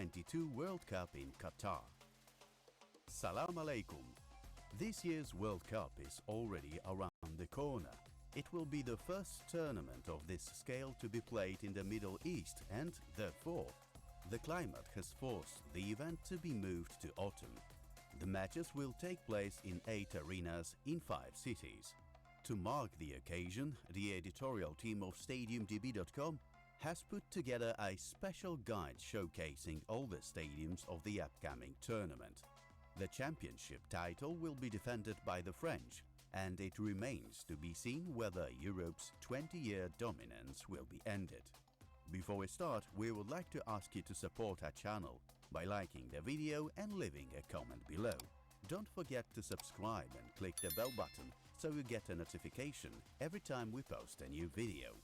2022 World Cup in Qatar. Salam alaikum. This year's World Cup is already around the corner. It will be the first tournament of this scale to be played in the Middle East, and therefore, the climate has forced the event to be moved to autumn. The matches will take place in 8 arenas in 5 cities. To mark the occasion, the editorial team of StadiumDB.com has put together a special guide showcasing all the stadiums of the upcoming tournament. The championship title will be defended by the French, and it remains to be seen whether Europe's 20-year dominance will be ended. Before we start, we would like to ask you to support our channel by liking the video and leaving a comment below. Don't forget to subscribe and click the bell button so you get a notification every time we post a new video.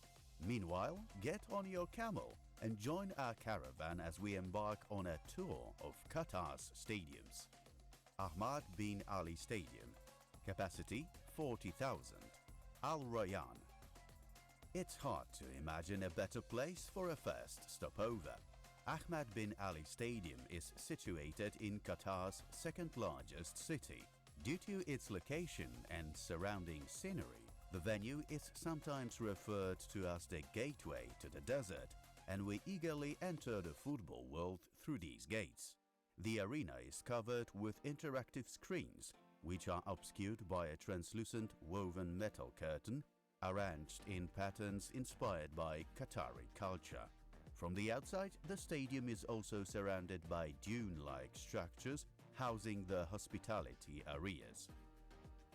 Meanwhile, get on your camel and join our caravan as we embark on a tour of Qatar's stadiums. Ahmad bin Ali Stadium, capacity 40,000, Al Rayyan. It's hard to imagine a better place for a first stopover. Ahmad bin Ali Stadium is situated in Qatar's second largest city. Due to its location and surrounding scenery, the venue is sometimes referred to as the gateway to the desert, and we eagerly enter the football world through these gates. The arena is covered with interactive screens, which are obscured by a translucent woven metal curtain arranged in patterns inspired by Qatari culture. From the outside, the stadium is also surrounded by dune-like structures housing the hospitality areas.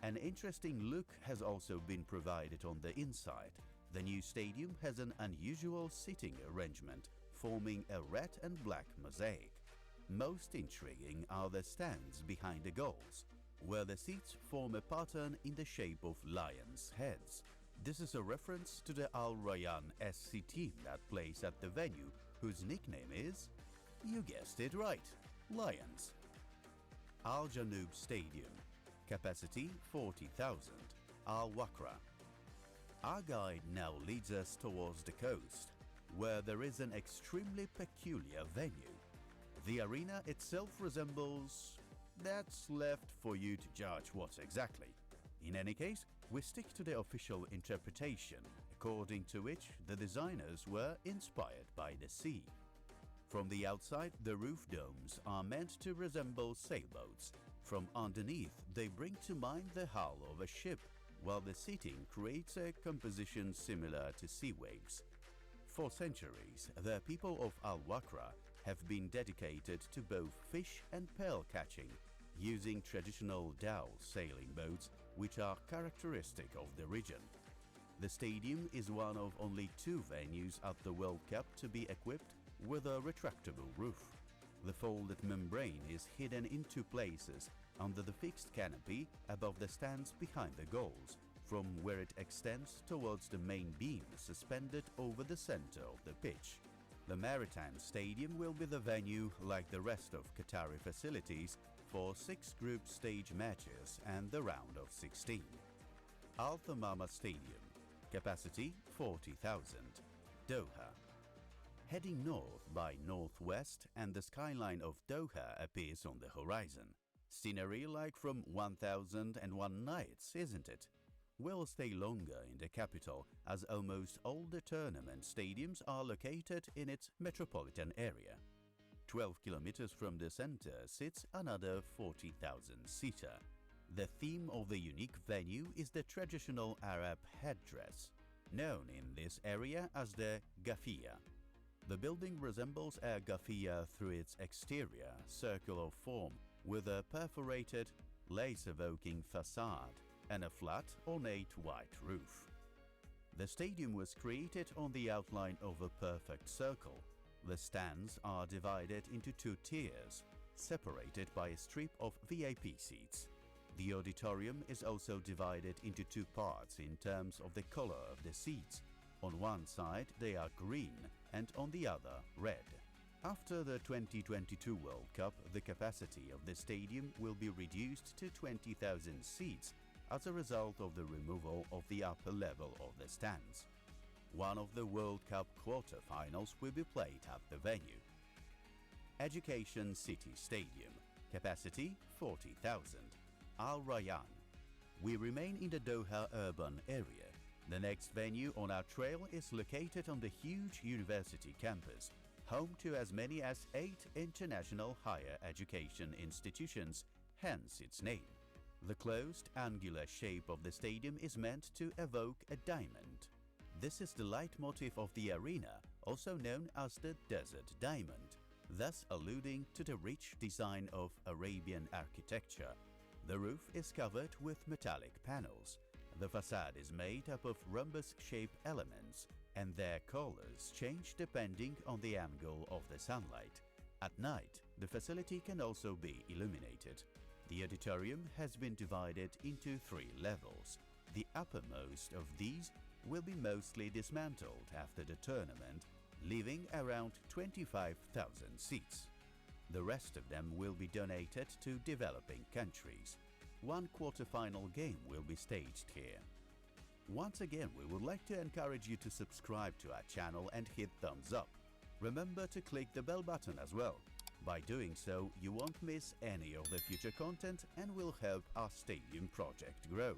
An interesting look has also been provided on the inside. The new stadium has an unusual seating arrangement forming a red and black mosaic. Most intriguing are the stands behind the goals, where the seats form a pattern in the shape of lions' heads. This is a reference to the Al Rayyan SC team that plays at the venue, whose nickname is, you guessed it right, Lions. Al Janoub Stadium, capacity 40,000, Al Wakra. Our guide now leads us towards the coast, where there is an extremely peculiar venue. The arena itself resembles… that's left for you to judge what exactly. In any case, we stick to the official interpretation, according to which the designers were inspired by the sea. From the outside, the roof domes are meant to resemble sailboats. From underneath, they bring to mind the hull of a ship, while the seating creates a composition similar to sea waves. For centuries, the people of Al Wakra have been dedicated to both fish and pearl catching, using traditional dhow sailing boats which are characteristic of the region. The stadium is one of only 2 venues at the World Cup to be equipped with a retractable roof. The folded membrane is hidden in 2 places under the fixed canopy above the stands behind the goals, from where it extends towards the main beam suspended over the center of the pitch. The Maritime Stadium will be the venue, like the rest of Qatari facilities, for 6 group stage matches and the round of 16. Al Thamama Stadium, capacity 40,000, Doha. Heading north by northwest, and the skyline of Doha appears on the horizon. Scenery like from 1001 Nights, isn't it? We'll stay longer in the capital, as almost all the tournament stadiums are located in its metropolitan area. 12 kilometers from the center sits another 40,000-seater. The theme of the unique venue is the traditional Arab headdress, known in this area as the Ghafiya. The building resembles a Ghafiya through its exterior, circular form with a perforated, lace-evoking facade and a flat, ornate white roof. The stadium was created on the outline of a perfect circle. The stands are divided into 2 tiers, separated by a strip of VIP seats. The auditorium is also divided into 2 parts in terms of the color of the seats. On one side they are green and on the other red. After the 2022 World Cup, the capacity of the stadium will be reduced to 20,000 seats as a result of the removal of the upper level of the stands. One of the World Cup quarter-finals will be played at the venue. Education City Stadium, capacity 40,000, Al Rayyan. We remain in the Doha urban area. The next venue on our trail is located on the huge university campus, home to as many as 8 international higher education institutions, hence its name. The closed, angular shape of the stadium is meant to evoke a diamond. This is the leitmotif of the arena, also known as the Desert Diamond, thus alluding to the rich design of Arabian architecture. The roof is covered with metallic panels. The facade is made up of rhombus-shaped elements, and their colors change depending on the angle of the sunlight. At night, the facility can also be illuminated. The auditorium has been divided into 3 levels. The uppermost of these will be mostly dismantled after the tournament, leaving around 25,000 seats. The rest of them will be donated to developing countries. One quarter-final game will be staged here. Once again, we would like to encourage you to subscribe to our channel and hit thumbs up. Remember to click the bell button as well. By doing so, you won't miss any of the future content and will help our stadium project grow.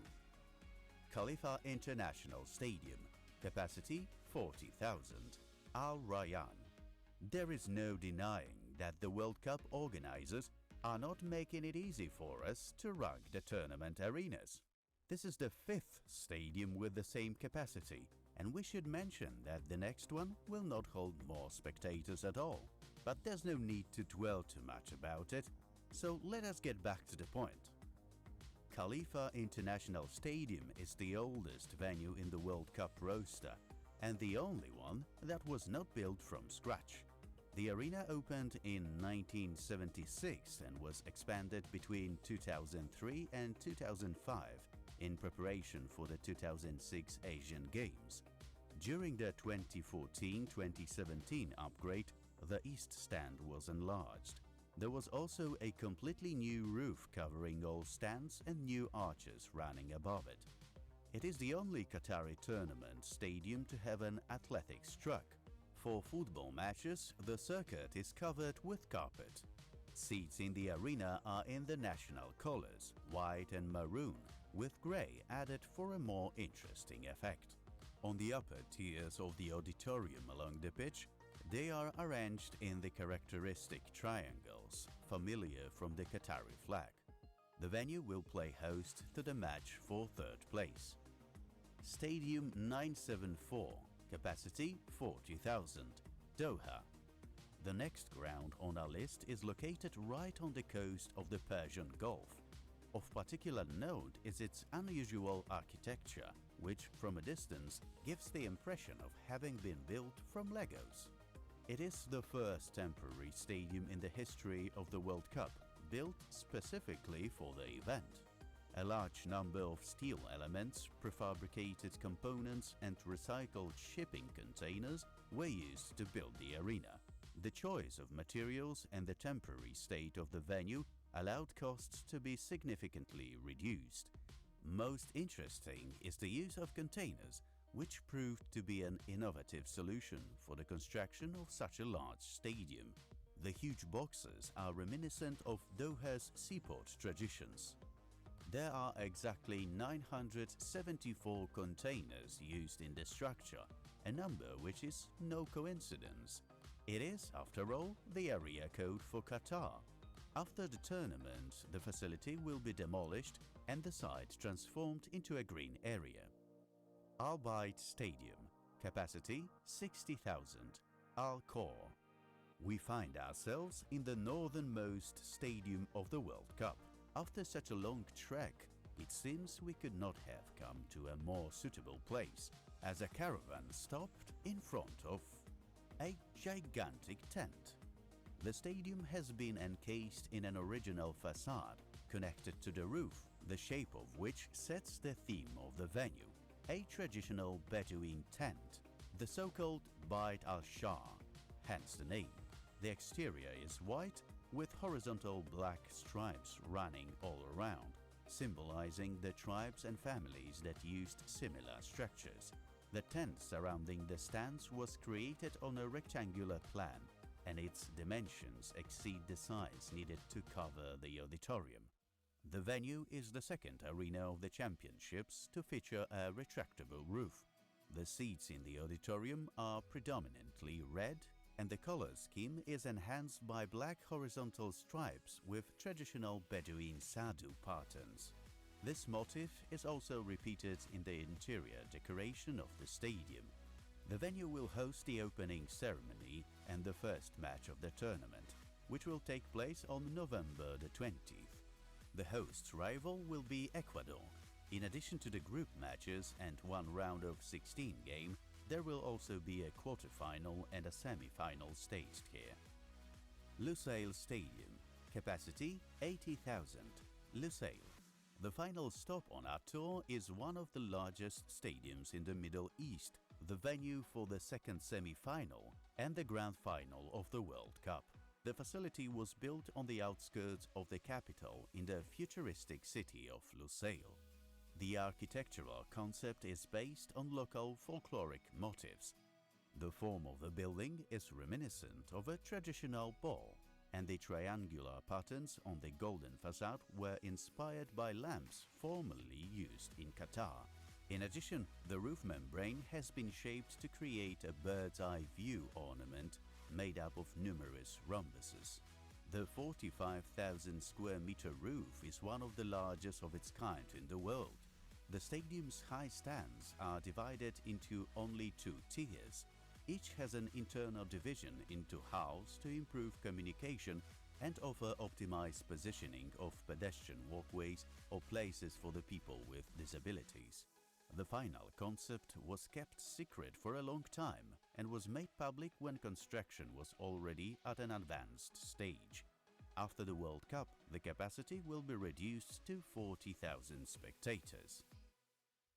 Khalifa International Stadium, capacity 40,000, Al Rayyan. There is no denying that the World Cup organizers are not making it easy for us to rank the tournament arenas. This is the 5th stadium with the same capacity, and we should mention that the next one will not hold more spectators at all. But there's no need to dwell too much about it, so let us get back to the point. Khalifa International Stadium is the oldest venue in the World Cup roster, and the only one that was not built from scratch. The arena opened in 1976 and was expanded between 2003 and 2005 in preparation for the 2006 Asian Games. During the 2014-2017 upgrade, the east stand was enlarged. There was also a completely new roof covering all stands and new arches running above it. It is the only Qatari tournament stadium to have an athletics track. For football matches, the circuit is covered with carpet. Seats in the arena are in the national colors, white and maroon, with grey added for a more interesting effect. On the upper tiers of the auditorium along the pitch, they are arranged in the characteristic triangles, familiar from the Qatari flag. The venue will play host to the match for 3rd place. Stadium 974, capacity 40,000, Doha. The next ground on our list is located right on the coast of the Persian Gulf. Of particular note is its unusual architecture, which from a distance gives the impression of having been built from Legos. It is the first temporary stadium in the history of the World Cup, built specifically for the event. A large number of steel elements, prefabricated components and recycled shipping containers were used to build the arena. The choice of materials and the temporary state of the venue allowed costs to be significantly reduced. Most interesting is the use of containers, which proved to be an innovative solution for the construction of such a large stadium. The huge boxes are reminiscent of Doha's seaport traditions. There are exactly 974 containers used in the structure, a number which is no coincidence. It is, after all, the area code for Qatar. After the tournament, the facility will be demolished and the site transformed into a green area. Al Bayt Stadium, capacity 60,000, Al Khor. We find ourselves in the northernmost stadium of the World Cup. After such a long trek, it seems we could not have come to a more suitable place, as a caravan stopped in front of a gigantic tent. The stadium has been encased in an original facade connected to the roof, the shape of which sets the theme of the venue, a traditional Bedouin tent, the so-called Bayt al-Shah, hence the name. The exterior is white with horizontal black stripes running all around, symbolizing the tribes and families that used similar structures. The tent surrounding the stands was created on a rectangular plan. and its dimensions exceed the size needed to cover the auditorium. The venue is the second arena of the championships to feature a retractable roof. The seats in the auditorium are predominantly red, and the color scheme is enhanced by black horizontal stripes with traditional Bedouin Sadu patterns. This motif is also repeated in the interior decoration of the stadium. The venue will host the opening ceremony and the first match of the tournament, which will take place on November the 20th. The host's rival will be Ecuador. In addition to the group matches and one round of 16 game, there will also be a quarter-final and a semi-final staged here. Lusail Stadium. Capacity 80,000. Lusail. The final stop on our tour is one of the largest stadiums in the Middle East, the venue for the second semi-final and the grand final of the World Cup. The facility was built on the outskirts of the capital in the futuristic city of Lusail. The architectural concept is based on local folkloric motifs. The form of the building is reminiscent of a traditional ball, and the triangular patterns on the golden facade were inspired by lamps formerly used in Qatar. In addition, the roof membrane has been shaped to create a bird's-eye view ornament made up of numerous rhombuses. The 45,000 square meter roof is one of the largest of its kind in the world. The stadium's high stands are divided into only 2 tiers. Each has an internal division into halves to improve communication and offer optimized positioning of pedestrian walkways or places for the people with disabilities. The final concept was kept secret for a long time and was made public when construction was already at an advanced stage. After the World Cup, the capacity will be reduced to 40,000 spectators.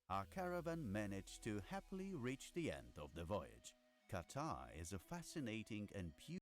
Our caravan managed to happily reach the end of the voyage. Qatar is a fascinating and beautiful